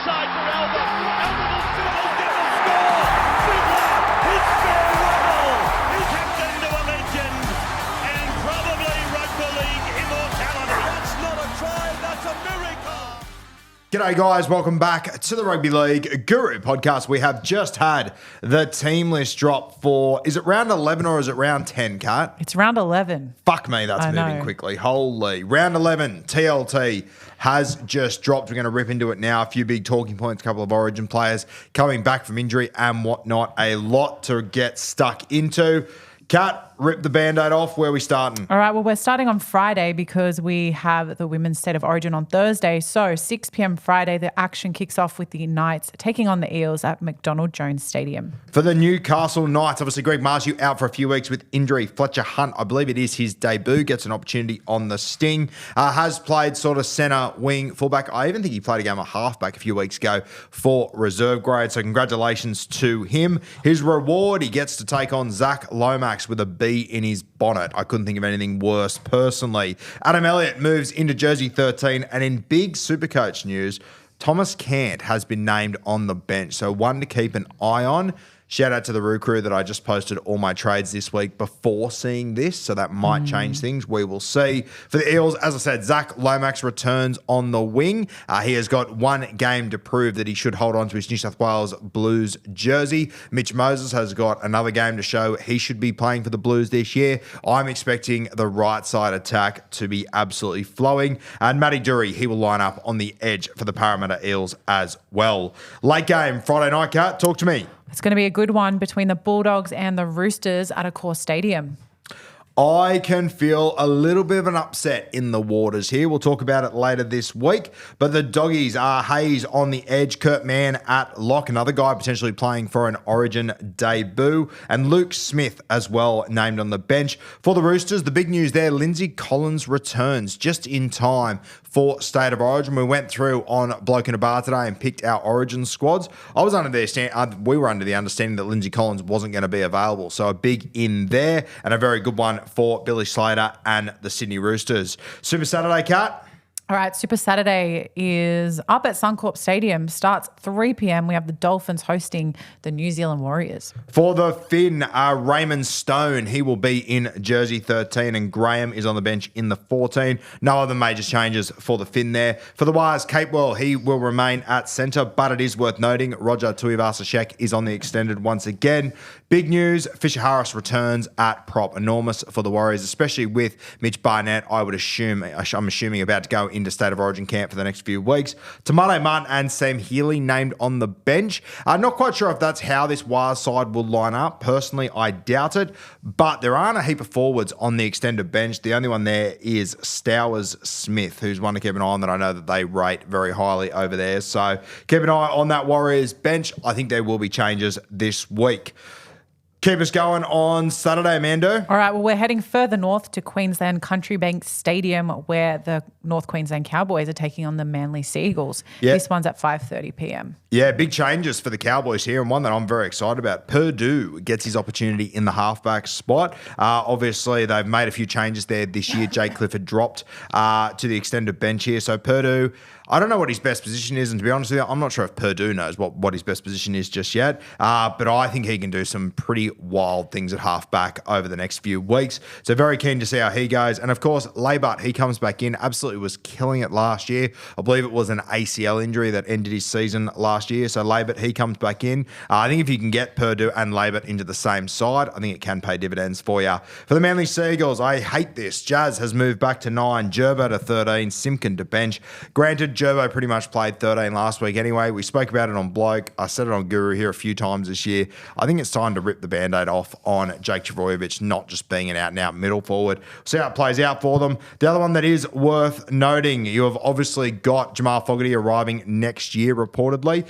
inside for Albert. Albert will get the score. Fiddler, his farewell. He tapped into a legend and probably rugby league immortality. That's not a try, that's a miracle. G'day guys, welcome back to the Rugby League Guru podcast. We have just had the team list drop for, is it round 11 or is it round 10, Kat? It's round 11. Fuck me, that's moving quickly. Holy. Round 11, TLT has just dropped. We're going to rip into it now. A few big talking points, a couple of Origin players coming back from injury and whatnot. A lot to get stuck into. Kat, rip the Band-Aid off. Where are we starting? All right, well, we're starting on Friday because we have the Women's State of Origin on Thursday. So 6 p.m. Friday, the action kicks off with the Knights taking on the Eels at McDonald Jones Stadium. For the Newcastle Knights, obviously Greg Marshew out for a few weeks with injury. Fletcher Hunt, I believe it is his debut, gets an opportunity on the Sting. Has played sort of centre, wing, fullback. I even think he played a game of halfback a few weeks ago for reserve grade. So congratulations to him. His reward, he gets to take on Zach Lomax with a B in his bonnet. I couldn't think of anything worse personally. Adam Elliott moves into jersey 13, and in big Supercoach news, Thomas Cant has been named on the bench. So one to keep an eye on. Shout out to the Roo crew that I just posted all my trades this week before seeing this, so that might change things. We will see. For the Eels, as I said, Zach Lomax returns on the wing. He has got one game to prove that he should hold on to his New South Wales Blues jersey. Mitch Moses has got another game to show he should be playing for the Blues this year. I'm expecting the right side attack to be absolutely flowing. And Matty Dury, he will line up on the edge for the Parramatta Eels as well. Late game, Friday night, Kat, talk to me. It's going to be a good one between the Bulldogs and the Roosters at Accor Stadium. I can feel a little bit of an upset in the waters here. We'll talk about it later this week. But the Doggies are Hayes on the edge, Kurt Mann at lock, another guy potentially playing for an Origin debut, and Luke Smith as well named on the bench. For the Roosters, the big news there, Lindsay Collins returns just in time for State of Origin. We went through on Bloke in a Bar today and picked our Origin squads. We were under the understanding that Lindsay Collins wasn't going to be available. So a big in there and a very good one for Billy Slater and the Sydney Roosters. Super Saturday, Kat. All right, Super Saturday is up at Suncorp Stadium. Starts 3 p.m. We have the Dolphins hosting the New Zealand Warriors. For the Finn, Raymond Stone, he will be in jersey 13 and Graham is on the bench in the 14. No other major changes for the Finn there. For the Wires, Capewell, he will remain at centre, but it is worth noting Roger Tuivasa-Sheck is on the extended once again. Big news, Fisher Harris returns at prop. Enormous for the Warriors, especially with Mitch Barnett, I'm assuming about to go into State of Origin camp for the next few weeks. Tomato Martin and Sam Healy named on the bench. Not quite sure if that's how this Wires side will line up. Personally, I doubt it, but there aren't a heap of forwards on the extended bench. The only one there is Stowers Smith, who's one to keep an eye on that I know that they rate very highly over there. So keep an eye on that Warriors bench. I think there will be changes this week. Keep us going on Saturday, Mando. All right, well, we're heading further north to Queensland Country Bank Stadium where the North Queensland Cowboys are taking on the Manly Seagulls. Yep. This one's at 5:30 p.m. Yeah, big changes for the Cowboys here and one that I'm very excited about. Purdue gets his opportunity in the halfback spot. Obviously, they've made a few changes there this year. Jake Clifford dropped to the extended bench here. So Purdue, I don't know what his best position is, and to be honest with you, I'm not sure if Purdue knows what his best position is just yet, but I think he can do some pretty wild things at halfback over the next few weeks. So very keen to see how he goes. And of course, Labutt, he comes back in, absolutely was killing it last year. I believe it was an ACL injury that ended his season last year. So Labutt, he comes back in. I think if you can get Purdue and Labutt into the same side, I think it can pay dividends for you. For the Manly Seagulls, I hate this. Jazz has moved back to 9, Gerbo to 13, Simpkin to bench. Granted, Gerbo pretty much played 13 last week anyway. We spoke about it on Bloke. I said it on Guru here a few times this year. I think it's time to rip the Band-Aid off on Jake Trbojevic not just being an out-and-out middle forward. See how it plays out for them. The other one that is worth noting, you have obviously got Jamal Fogarty arriving next year, reportedly.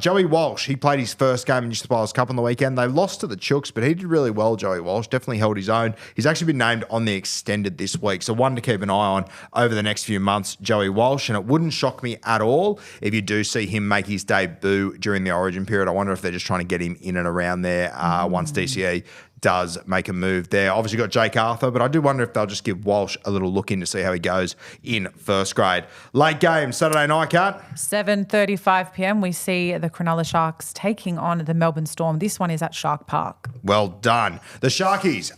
Joey Walsh, he played his first game in New South Wales Cup on the weekend. They lost to the Chooks, but he did really well, Joey Walsh. Definitely held his own. He's actually been named on the extended this week, so one to keep an eye on over the next few months, Joey Walsh, and it wouldn't shock me at all if you do see him make his debut during the Origin period. I wonder if they're just trying to get him in and around there once DCE does make a move there. Obviously got Jake Arthur, but I do wonder if they'll just give Walsh a little look in to see how he goes in first grade. Late game, Saturday night, Kat. 7:35 p.m. we see the Cronulla Sharks taking on the Melbourne Storm. This one is at Shark Park. Well done. The Sharkies,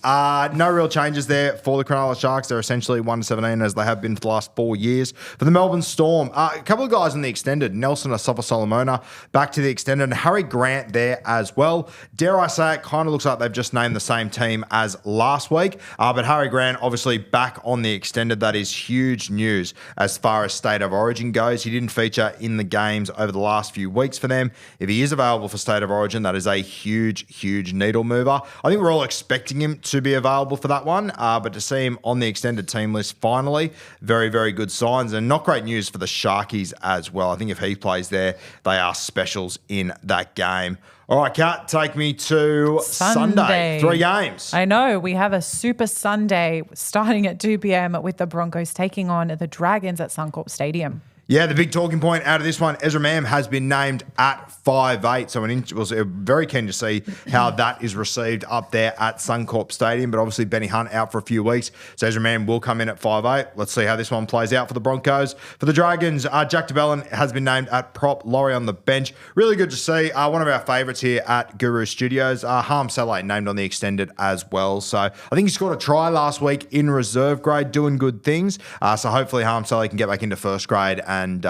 no real changes there for the Cronulla Sharks. They're essentially 1-17 as they have been for the last 4 years. For the Melbourne Storm, a couple of guys in the extended. Nelson Asafa-Solomona back to the extended, and Harry Grant there as well. Dare I say it, kind of looks like they've just named the same team as last week. But Harry Grant obviously back on the extended. That is huge news as far as State of Origin goes. He didn't feature in the games over the last few weeks for them. If he is available for State of Origin, that is a huge, huge needle mover. I think we're all expecting him to be available for that one, but to see him on the extended team list finally, very, very good signs, and not great news for the Sharkies as well. I think if he plays there, they are specials in that game. All right, Kat, take me to Sunday. 3 games. I know. We have a Super Sunday starting at 2 p.m. with the Broncos taking on the Dragons at Suncorp Stadium. Yeah, the big talking point out of this one, Ezra Mam has been named at 5'8", so was very keen to see how that is received up there at Suncorp Stadium, but obviously Benny Hunt out for a few weeks, so Ezra Mam will come in at 5'8". Let's see how this one plays out for the Broncos. For the Dragons, Jack DeBellin has been named at prop, Laurie on the bench. Really good to see. One of our favourites here at Guru Studios, Harm Saleh named on the extended as well, so I think he scored a try last week in reserve grade, doing good things, so hopefully Harm Saleh can get back into first grade and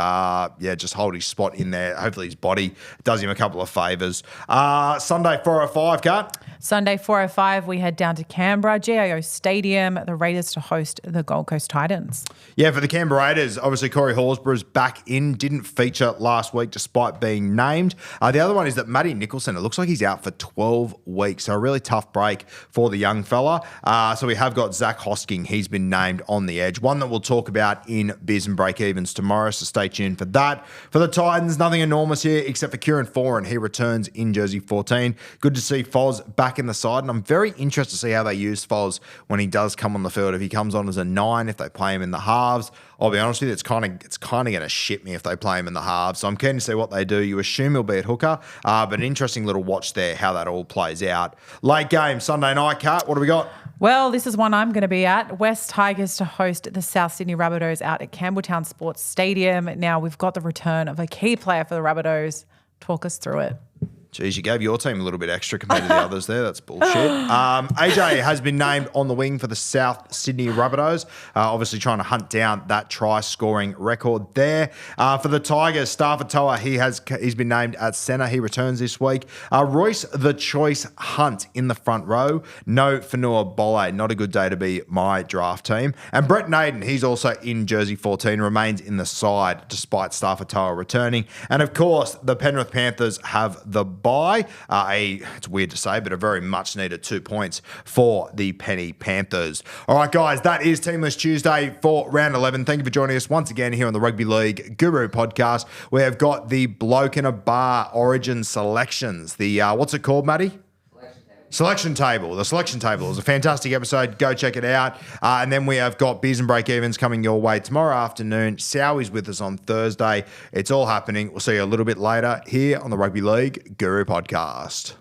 just hold his spot in there. Hopefully his body does him a couple of favours. Sunday 4:05, Kat. Sunday 4:05, we head down to Canberra, GIO Stadium, the Raiders to host the Gold Coast Titans. Yeah, for the Canberra Raiders, obviously Corey Horsburgh's back in, didn't feature last week despite being named. The other one is that Matty Nicholson, it looks like he's out for 12 weeks, so a really tough break for the young fella. So we have got Zach Hosking, he's been named on the edge. One that we'll talk about in Biz and Break-Evens tomorrow, so stay tuned for that. For the Titans, nothing enormous here except for Kieran Foran. He returns in jersey 14. Good to see Foz back in the side, and I'm very interested to see how they use Foz when he does come on the field. If he comes on as a 9, if they play him in the halves, I'll be honest with you, it's kind of going to shit me if they play him in the halves. So I'm keen to see what they do. You assume he'll be at hooker, but an interesting little watch there, how that all plays out. Late game, Sunday night, Kat, what do we got? Well, this is one I'm going to be at. West Tigers to host the South Sydney Rabbitohs out at Campbelltown Sports Stadium. Now we've got the return of a key player for the Rabbitohs. Talk us through it. Geez, you gave your team a little bit extra compared to the others there. That's bullshit. AJ has been named on the wing for the South Sydney Rabbitohs, obviously trying to hunt down that try-scoring record there. For the Tigers, Stafford Toa, he's been named at centre. He returns this week. Royce the Choice Hunt in the front row. No Fanua Bolle. Not a good day to be my draft team. And Brett Naden, he's also in jersey 14, remains in the side despite Stafford Toa returning. And of course, the Penrith Panthers have the bye. It's weird to say, but a very much needed 2 points for the Penny Panthers. All right, guys, that is Teamless Tuesday for round 11. Thank you for joining us once again here on the Rugby League Guru podcast. We have got the Bloke in a Bar Origin selections. The, what's it called, Matty? Selection Table. The Selection Table is a fantastic episode. Go check it out. And then we have got Beers and Break-Evens coming your way tomorrow afternoon. Sowie's with us on Thursday. It's all happening. We'll see you a little bit later here on the Rugby League Guru Podcast.